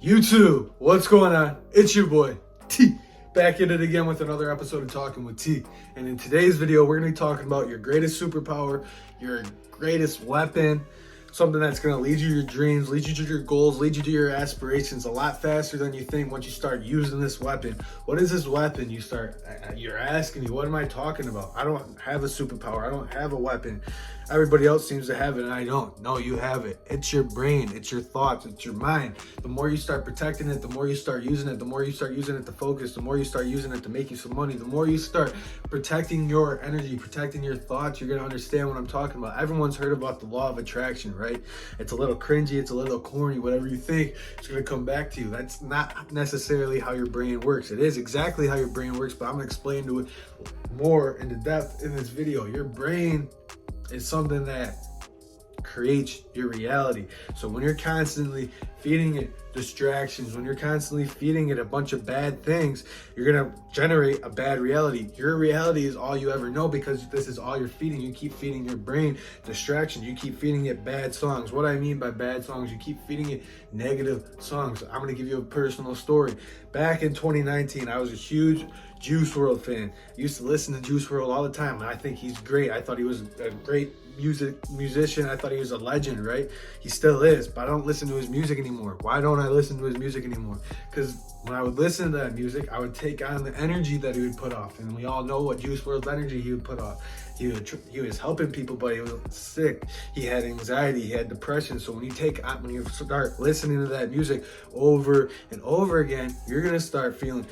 YouTube, what's going on? It's your boy, T. Back at it again with another episode of Talking with T. And in today's video, we're going to be talking about your greatest superpower, your greatest weapon, something that's going to lead you to your dreams, lead you to your goals, lead you to your aspirations a lot faster than you think once you start using this weapon. What is this weapon? You're asking me, what am I talking about? I don't have a superpower. I don't have a weapon. Everybody else seems to have it and I don't. No, you have it. It's your brain. It's your thoughts. It's your mind. The more you start protecting it, the more you start using it, the more you start using it to focus, the more you start using it to make you some money, the more you start protecting your energy, protecting your thoughts, you're going to understand what I'm talking about. Everyone's heard about the law of attraction, right? It's a little cringy. It's a little corny. Whatever you think, it's going to come back to you. That's not necessarily how your brain works. It is exactly how your brain works, but I'm going to explain to it more into depth in this video. Your brain is something that creates your reality. So when you're constantly feeding it distractions, when you're constantly feeding it a bunch of bad things, you're gonna generate a bad reality. Your reality is all you ever know because this is all you're feeding. You keep feeding your brain distractions. You keep feeding it bad songs. What I mean by bad songs, you keep feeding it negative songs. I'm gonna give you a personal story. Back in 2019, I was a huge Juice WRLD fan. I used to listen to Juice WRLD all the time, and I think he's great. I thought he was a great musician. I thought he was a legend, right? He still is, but I don't listen to his music anymore. Why don't I listen to his music anymore? Because when I would listen to that music, I would take on the energy that he would put off, and we all know what Juice WRLD's energy he would put off. He was helping people, but he was sick. He had anxiety. He had depression. So when you start listening to that music over and over again, you're gonna start feeling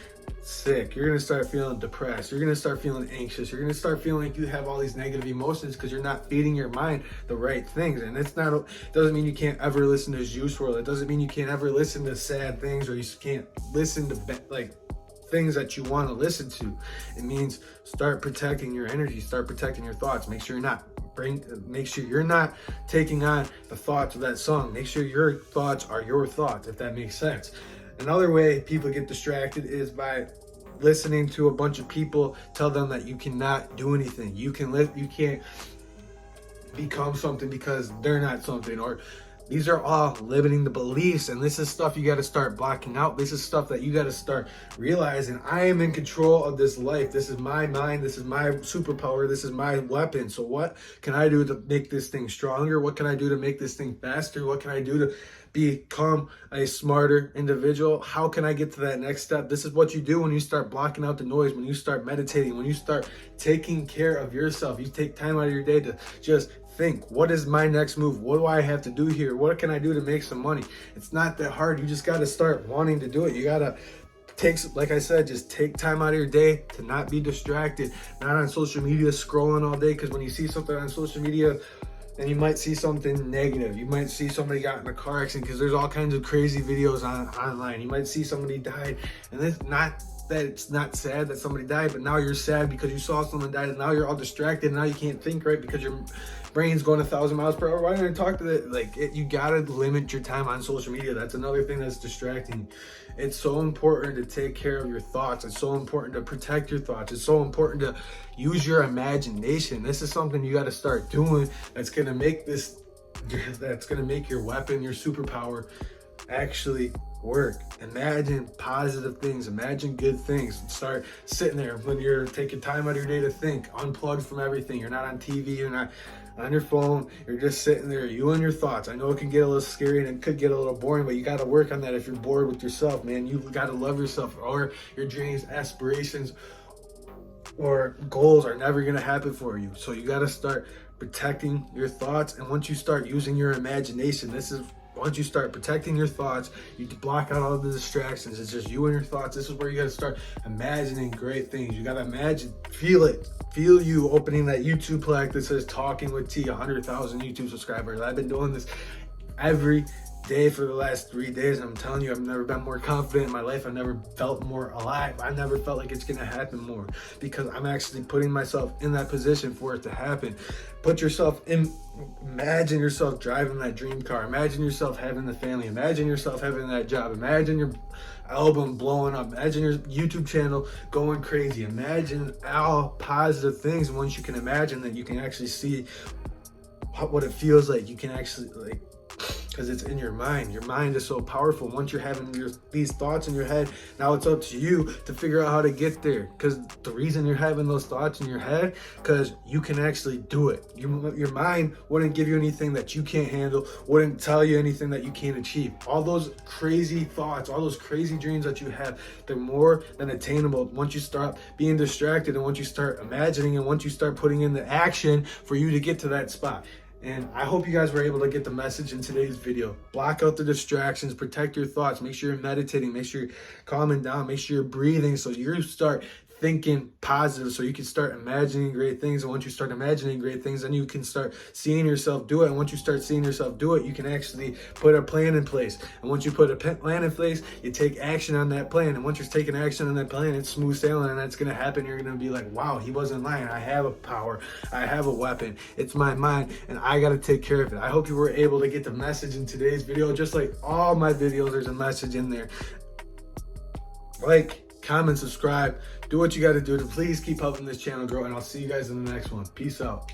sick. You're gonna start feeling depressed. You're gonna start feeling anxious. You're gonna start feeling like you have all these negative emotions because you're not feeding your mind the right things. And it doesn't mean you can't ever listen to Juice WRLD. It doesn't mean you can't ever listen to sad things or you can't listen to things that you want to listen to. It means start protecting your energy, start protecting your thoughts. Make sure you're not taking on the thoughts of that song. Make sure your thoughts are your thoughts, if that makes sense. Another way people get distracted is by listening to a bunch of people tell them that you cannot do anything. You can't become something because they're not something, or these are all limiting the beliefs, and this is stuff you got to start blocking out. This is stuff that you got to start realizing. I am in control of this life. This is my mind. This is my superpower. This is my weapon. So what can I do to make this thing stronger? What can I do to make this thing faster? What can I do to become a smarter individual? How can I get to that next step? This is what you do when you start blocking out the noise, when you start meditating, when you start taking care of yourself. You take time out of your day to just think, what is my next move? What do I have to do here? What can I do to make some money? It's not that hard. You just got to start wanting to do it. You got to like I said, just take time out of your day to not be distracted, not on social media scrolling all day. Because when you see something on social media, and you might see something negative. You might see somebody got in a car accident, because there's all kinds of crazy videos online. You might see somebody died, and it's not that it's not sad that somebody died, but now you're sad because you saw someone die, and now you're all distracted, and now you can't think right because your brain's going 1,000 miles per hour. Why didn't I talk to that? You gotta limit your time on social media. That's another thing that's distracting. It's so important to take care of your thoughts. It's so important to protect your thoughts. It's so important to use your imagination. This is something you got to start doing. That's gonna make your weapon, your superpower, actually work. Imagine positive things. Imagine good things. Start sitting there when you're taking time out of your day to think. Unplugged from everything. You're not on TV. You're not on your phone. You're just sitting there, you and your thoughts. I know it can get a little scary and it could get a little boring, but you got to work on that. If you're bored with yourself, man, you got to love yourself, or your dreams, aspirations, or goals are never going to happen for you. So you got to start protecting your thoughts. And once you start using your imagination, once you start protecting your thoughts, you block out all the distractions. It's just you and your thoughts. This is where you got to start imagining great things. You got to imagine, feel it. Feel you opening that YouTube plaque that says Talking with T, 100,000 YouTube subscribers. I've been doing this every day for the last 3 days, and I'm telling you, I've never been more confident in my life. I've never felt more alive. I never felt like it's gonna happen more, because I'm actually putting myself in that position for it to happen. Imagine yourself driving that dream car. Imagine yourself having the family. Imagine yourself having that job. Imagine your album blowing up. Imagine your YouTube channel going crazy. Imagine all positive things. And once you can imagine that, you can actually see what it feels like. You can actually because it's in your mind. Your mind is so powerful. Once you're having these thoughts in your head, now it's up to you to figure out how to get there. Because the reason you're having those thoughts in your head, because you can actually do it. Your mind wouldn't give you anything that you can't handle, wouldn't tell you anything that you can't achieve. All those crazy thoughts, all those crazy dreams that you have, they're more than attainable once you stop being distracted, and once you start imagining, and once you start putting in the action for you to get to that spot. And I hope you guys were able to get the message in today's video. Block out the distractions, protect your thoughts, make sure you're meditating, make sure you're calming down, make sure you're breathing, so you start thinking positive, so you can start imagining great things. And once you start imagining great things, then you can start seeing yourself do it. And once you start seeing yourself do it, you can actually put a plan in place. And once you put a plan in place, you take action on that plan. And once you're taking action on that plan, it's smooth sailing, and that's going to happen. You're going to be like, wow, he wasn't lying. I have a power. I have a weapon. It's my mind, and I got to take care of it. I hope you were able to get the message in today's video. Just like all my videos, there's a message in there. Like, comment, subscribe, do what you got to do to please keep helping this channel grow, and I'll see you guys in the next one. Peace out.